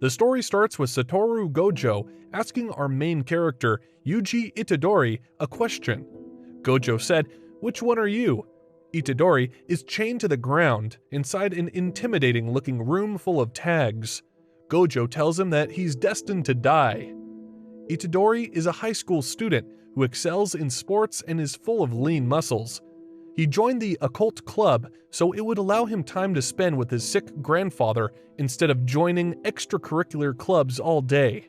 The story starts with Satoru Gojo asking our main character, Yuji Itadori, a question. Gojo said, "Which one are you?" Itadori is chained to the ground inside an intimidating-looking room full of tags. Gojo tells him that he's destined to die. Itadori is a high school student who excels in sports and is full of lean muscles. He joined the occult club so it would allow him time to spend with his sick grandfather instead of joining extracurricular clubs all day.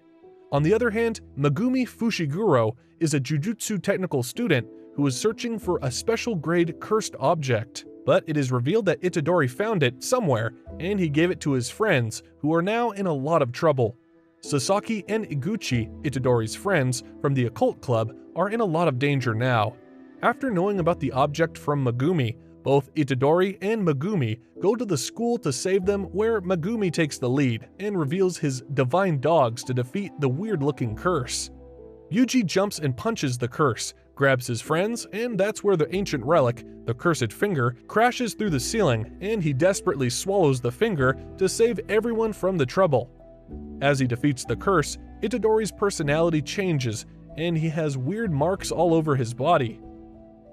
On the other hand, Megumi Fushiguro is a Jujutsu technical student who is searching for a special grade cursed object, but it is revealed that Itadori found it somewhere and he gave it to his friends, who are now in a lot of trouble. Sasaki and Iguchi, Itadori's friends from the occult club, are in a lot of danger now. After knowing about the object from Megumi, both Itadori and Megumi go to the school to save them, where Megumi takes the lead and reveals his divine dogs to defeat the weird-looking curse. Yuji jumps and punches the curse, grabs his friends, and that's where the ancient relic, the cursed finger, crashes through the ceiling, and he desperately swallows the finger to save everyone from the trouble. As he defeats the curse, Itadori's personality changes, and he has weird marks all over his body.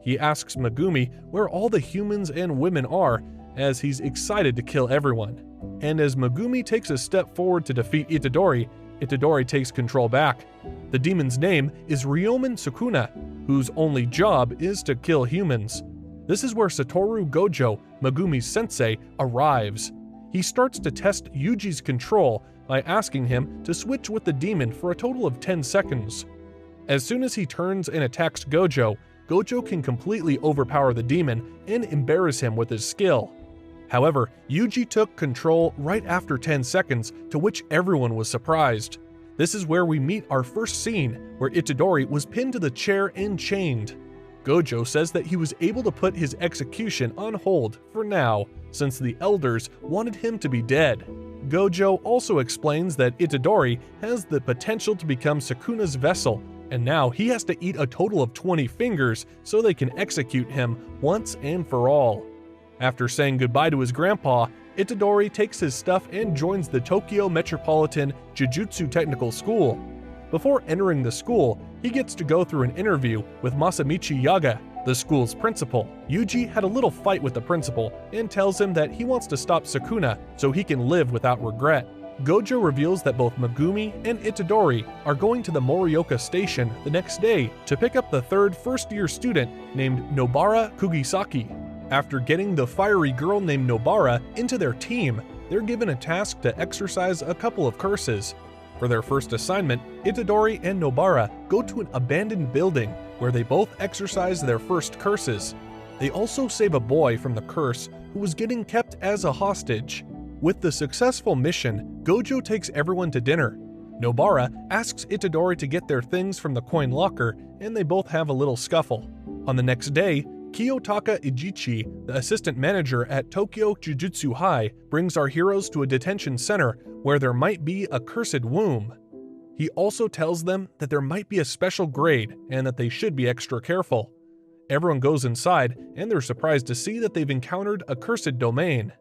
He asks Megumi where all the humans and women are, as he's excited to kill everyone. And as Megumi takes a step forward to defeat Itadori, Itadori takes control back. The demon's name is Ryomen Sukuna, whose only job is to kill humans. This is where Satoru Gojo, Megumi's sensei, arrives. He starts to test Yuji's control by asking him to switch with the demon for a total of 10 seconds. As soon as he turns and attacks Gojo, Gojo can completely overpower the demon and embarrass him with his skill. However, Yuji took control right after 10 seconds, to which everyone was surprised. This is where we meet our first scene, where Itadori was pinned to the chair and chained. Gojo says that he was able to put his execution on hold for now, since the elders wanted him to be dead. Gojo also explains that Itadori has the potential to become Sukuna's vessel, and now he has to eat a total of 20 fingers so they can execute him once and for all. After saying goodbye to his grandpa, Itadori takes his stuff and joins the Tokyo Metropolitan Jujutsu Technical School. Before entering the school, he gets to go through an interview with Masamichi Yaga, the school's principal. Yuji had a little fight with the principal and tells him that he wants to stop Sukuna so he can live without regret. Gojo reveals that both Megumi and Itadori are going to the Morioka station the next day to pick up the third first-year student named Nobara Kugisaki. After getting the fiery girl named Nobara into their team, they're given a task to exorcise a couple of curses. For their first assignment, Itadori and Nobara go to an abandoned building where they both exorcise their first curses. They also save a boy from the curse who was getting kept as a hostage. With the successful mission, Gojo takes everyone to dinner. Nobara asks Itadori to get their things from the coin locker, and they both have a little scuffle. On the next day, Kiyotaka Ijichi, the assistant manager at Tokyo Jujutsu High, brings our heroes to a detention center where there might be a cursed womb. He also tells them that there might be a special grade and that they should be extra careful. Everyone goes inside, and they're surprised to see that they've encountered a cursed domain.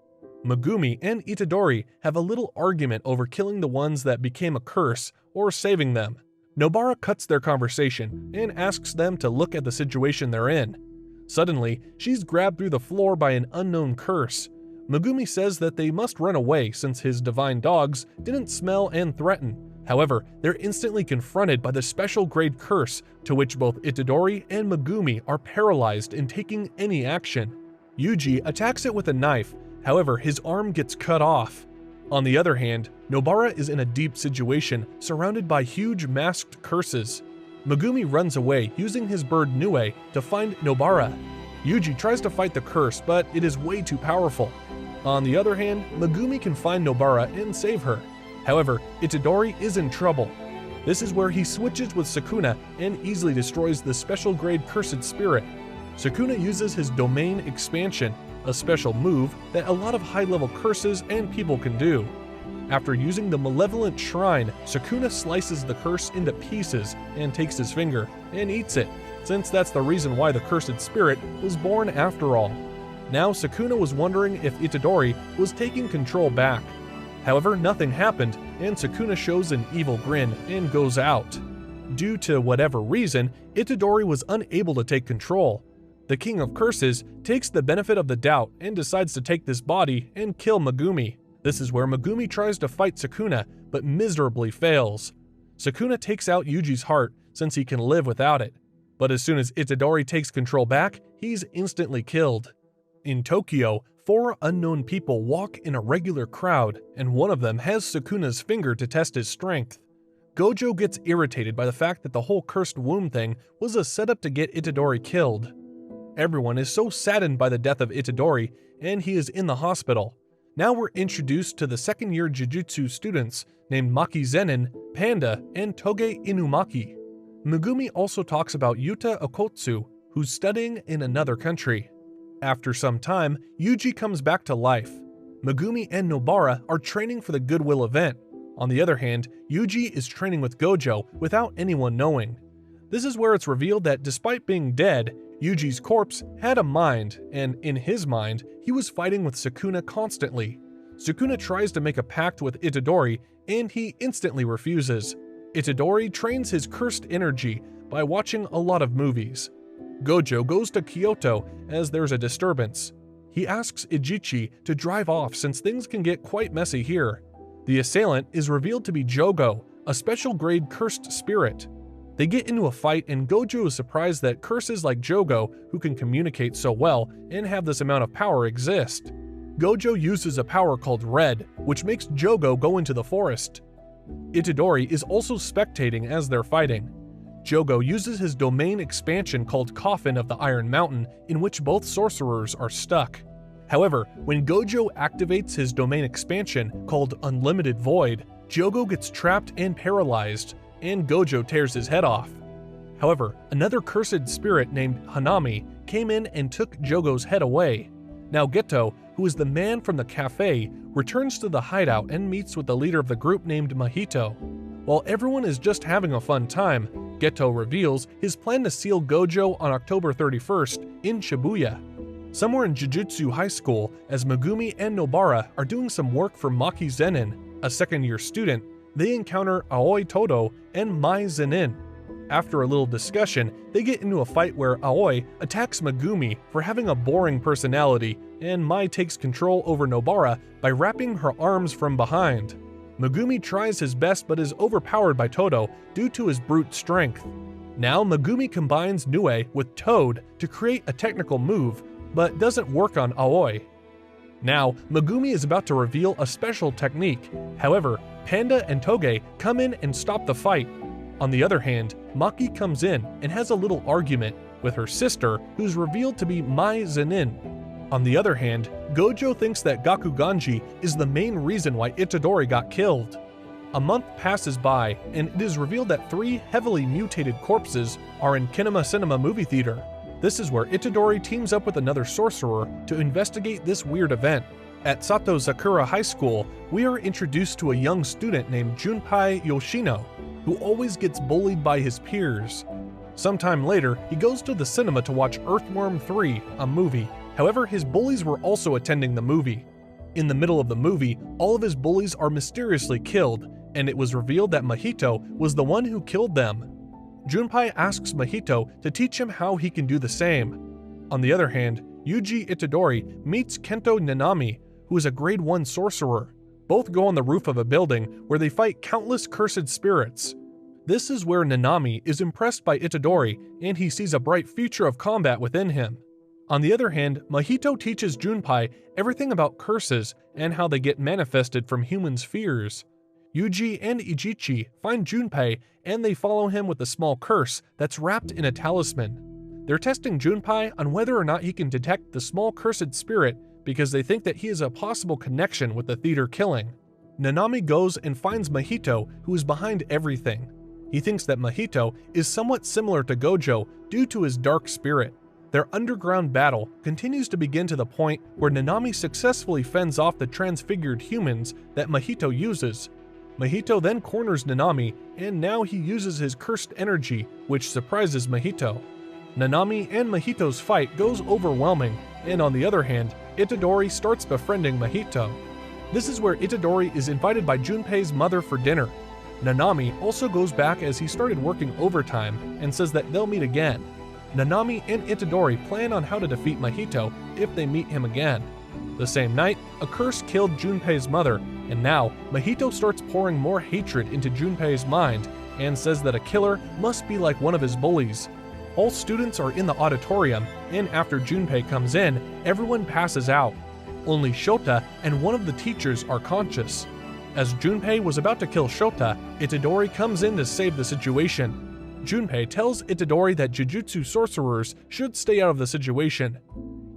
Megumi and Itadori have a little argument over killing the ones that became a curse or saving them. Nobara cuts their conversation and asks them to look at the situation they're in. Suddenly, she's grabbed through the floor by an unknown curse. Megumi says that they must run away since his divine dogs didn't smell and threaten. However, they're instantly confronted by the special grade curse, to which both Itadori and Megumi are paralyzed in taking any action. Yuji attacks it with a knife, however his arm gets cut off. On the other hand, Nobara is in a deep situation, surrounded by huge masked curses. Megumi runs away using his bird Nue to find Nobara. Yuji tries to fight the curse, but it is way too powerful. On the other hand, Megumi can find Nobara and save her. However, Itadori is in trouble. This is where he switches with Sukuna and easily destroys the special grade cursed spirit. Sukuna uses his domain expansion, a special move that a lot of high-level curses and people can do. After using the malevolent shrine, Sukuna slices the curse into pieces and takes his finger and eats it, since that's the reason why the cursed spirit was born after all. Now Sukuna was wondering if Itadori was taking control back. However, nothing happened, and Sukuna shows an evil grin and goes out. Due to whatever reason, Itadori was unable to take control. The King of Curses takes the benefit of the doubt and decides to take this body and kill Megumi. This is where Megumi tries to fight Sukuna, but miserably fails. Sukuna takes out Yuji's heart since he can live without it. But as soon as Itadori takes control back, he's instantly killed. In Tokyo, 4 unknown people walk in a regular crowd, and one of them has Sukuna's finger to test his strength. Gojo gets irritated by the fact that the whole cursed womb thing was a setup to get Itadori killed. Everyone is so saddened by the death of Itadori, and he is in the hospital. Now we're introduced to the second-year Jujutsu students named Maki Zenin, Panda, and Toge Inumaki. Megumi also talks about Yuta Okotsu, who's studying in another country. After some time, Yuji comes back to life. Megumi and Nobara are training for the Goodwill event. On the other hand, Yuji is training with Gojo without anyone knowing. This is where it's revealed that despite being dead, Yuji's corpse had a mind, and in his mind, he was fighting with Sukuna constantly. Sukuna tries to make a pact with Itadori, and he instantly refuses. Itadori trains his cursed energy by watching a lot of movies. Gojo goes to Kyoto as there's a disturbance. He asks Ijichi to drive off since things can get quite messy here. The assailant is revealed to be Jogo, a special grade cursed spirit. They get into a fight and Gojo is surprised that curses like Jogo, who can communicate so well and have this amount of power, exist. Gojo uses a power called Red, which makes Jogo go into the forest. Itadori is also spectating as they're fighting. Jogo uses his domain expansion called Coffin of the Iron Mountain, in which both sorcerers are stuck. However, when Gojo activates his domain expansion called Unlimited Void, Jogo gets trapped and paralyzed, and Gojo tears his head off. However, another cursed spirit named Hanami came in and took Jogo's head away. Now Geto, who is the man from the cafe, returns to the hideout and meets with the leader of the group named Mahito. While everyone is just having a fun time, Geto reveals his plan to seal Gojo on October 31st in Shibuya. Somewhere in Jujutsu High School, as Megumi and Nobara are doing some work for Maki Zenin, a second-year student, they encounter Aoi Todo and Mai Zenin. After a little discussion, they get into a fight where Aoi attacks Megumi for having a boring personality, and Mai takes control over Nobara by wrapping her arms from behind. Megumi tries his best but is overpowered by Todo due to his brute strength. Now Megumi combines Nue with Toad to create a technical move, but doesn't work on Aoi. Now, Megumi is about to reveal a special technique. However, Panda and Toge come in and stop the fight. On the other hand, Maki comes in and has a little argument with her sister, who's revealed to be Mai Zenin. On the other hand, Gojo thinks that Gakuganji is the main reason why Itadori got killed. A month passes by, and it is revealed that 3 heavily mutated corpses are in Kinema Cinema movie theater. This is where Itadori teams up with another sorcerer to investigate this weird event. At Sato Sakura High School, we are introduced to a young student named Junpei Yoshino, who always gets bullied by his peers. Sometime later, he goes to the cinema to watch Earthworm 3, a movie. However, his bullies were also attending the movie. In the middle of the movie, all of his bullies are mysteriously killed, and it was revealed that Mahito was the one who killed them. Junpei asks Mahito to teach him how he can do the same. On the other hand, Yuji Itadori meets Kento Nanami, who is a grade 1 sorcerer. Both go on the roof of a building where they fight countless cursed spirits. This is where Nanami is impressed by Itadori and he sees a bright future of combat within him. On the other hand, Mahito teaches Junpei everything about curses and how they get manifested from humans' fears. Yuji and Ijichi find Junpei and they follow him with a small curse that's wrapped in a talisman. They're testing Junpei on whether or not he can detect the small cursed spirit because they think that he has a possible connection with the theater killing. Nanami goes and finds Mahito, who is behind everything. He thinks that Mahito is somewhat similar to Gojo due to his dark spirit. Their underground battle continues to begin to the point where Nanami successfully fends off the transfigured humans that Mahito uses. Mahito then corners Nanami, and now he uses his cursed energy, which surprises Mahito. Nanami and Mahito's fight goes overwhelming, and on the other hand, Itadori starts befriending Mahito. This is where Itadori is invited by Junpei's mother for dinner. Nanami also goes back as he started working overtime and says that they'll meet again. Nanami and Itadori plan on how to defeat Mahito if they meet him again. The same night, a curse killed Junpei's mother, and now Mahito starts pouring more hatred into Junpei's mind and says that a killer must be like one of his bullies. All students are in the auditorium, and after Junpei comes in, everyone passes out. Only Shota and one of the teachers are conscious. As Junpei was about to kill Shota, Itadori comes in to save the situation. Junpei tells Itadori that Jujutsu sorcerers should stay out of the situation.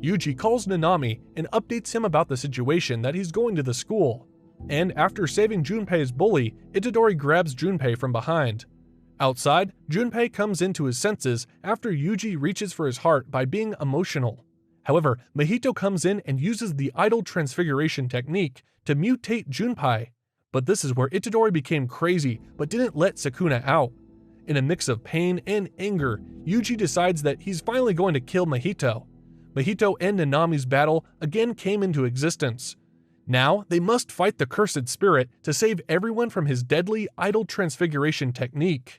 Yuji calls Nanami and updates him about the situation that he's going to the school. And after saving Junpei's bully, Itadori grabs Junpei from behind. Outside, Junpei comes into his senses after Yuji reaches for his heart by being emotional. However, Mahito comes in and uses the idol transfiguration technique to mutate Junpei. But this is where Itadori became crazy but didn't let Sukuna out. In a mix of pain and anger, Yuji decides that he's finally going to kill Mahito. Mahito and Nanami's battle again came into existence. Now, they must fight the cursed spirit to save everyone from his deadly idol transfiguration technique.